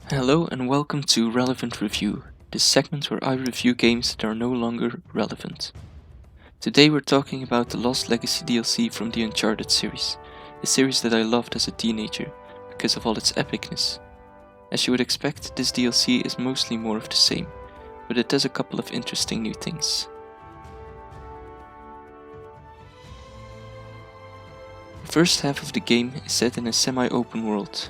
Hello and welcome to Relevant Review, this segment where I review games that are no longer relevant. Today we're talking about the Lost Legacy DLC from the Uncharted series, a series that I loved as a teenager because of all its epicness. As you would expect, this DLC is mostly more of the same, but it does a couple of interesting new things. The first half of the game is set in a semi-open world.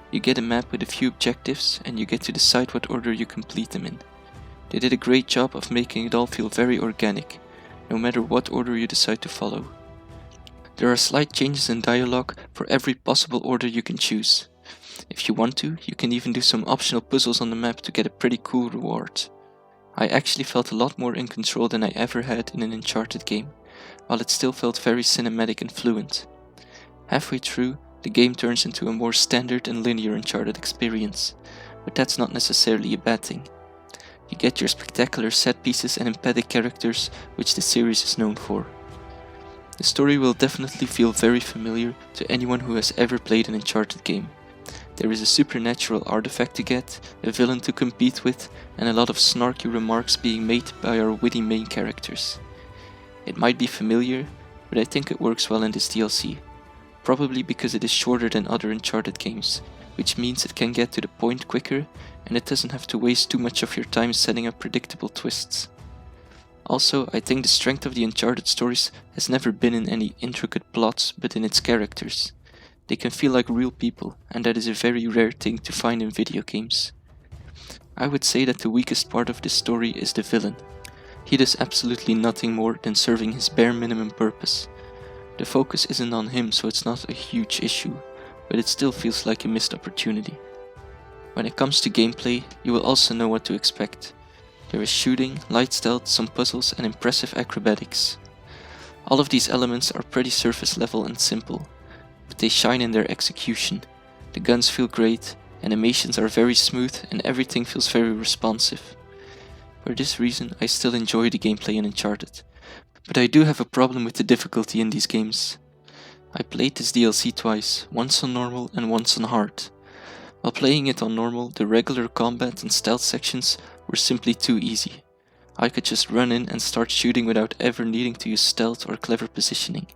You get a map with a few objectives and you get to decide what order you complete them in. They did a great job of making it all feel very organic, no matter what order you decide to follow. There are slight changes in dialogue for every possible order you can choose. If you want to, you can even do some optional puzzles on the map to get a pretty cool reward. I actually felt a lot more in control than I ever had in an Uncharted game, while it still felt very cinematic and fluent. Halfway through, the game turns into a more standard and linear Uncharted experience, but that's not necessarily a bad thing. You get your spectacular set pieces and empathic characters, which the series is known for. The story will definitely feel very familiar to anyone who has ever played an Uncharted game. There is a supernatural artifact to get, a villain to compete with, and a lot of snarky remarks being made by our witty main characters. It might be familiar, but I think it works well in this DLC. Probably because it is shorter than other Uncharted games, which means it can get to the point quicker and it doesn't have to waste too much of your time setting up predictable twists. Also, I think the strength of the Uncharted stories has never been in any intricate plots but in its characters. They can feel like real people, and that is a very rare thing to find in video games. I would say that the weakest part of this story is the villain. He does absolutely nothing more than serving his bare minimum purpose. The focus isn't on him, so it's not a huge issue, but it still feels like a missed opportunity. When it comes to gameplay, you will also know what to expect. There is shooting, light stealth, some puzzles and impressive acrobatics. All of these elements are pretty surface level and simple, but they shine in their execution. The guns feel great, animations are very smooth and everything feels very responsive. For this reason, I still enjoy the gameplay in Uncharted. But I do have a problem with the difficulty in these games. I played this DLC twice, once on normal and once on hard. While playing it on normal, the regular combat and stealth sections were simply too easy. I could just run in and start shooting without ever needing to use stealth or clever positioning.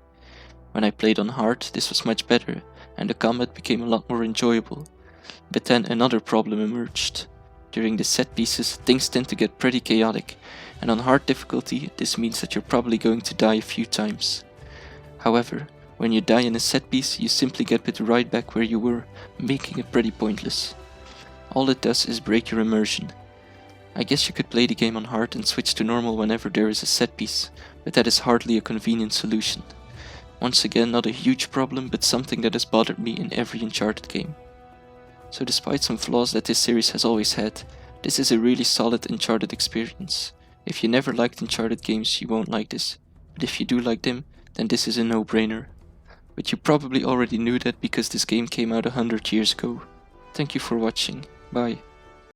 When I played on hard, this was much better, and the combat became a lot more enjoyable. But then another problem emerged. During the set pieces, things tend to get pretty chaotic, and on hard difficulty, this means that you're probably going to die a few times. However, when you die in a set piece, you simply get put right back where you were, making it pretty pointless. All it does is break your immersion. I guess you could play the game on hard and switch to normal whenever there is a set piece, but that is hardly a convenient solution. Once again, not a huge problem, but something that has bothered me in every Uncharted game. So despite some flaws that this series has always had, this is a really solid Uncharted experience. If you never liked Uncharted games, you won't like this, but if you do like them, then this is a no-brainer. But you probably already knew that because this game came out 100 years ago. Thank you for watching, bye.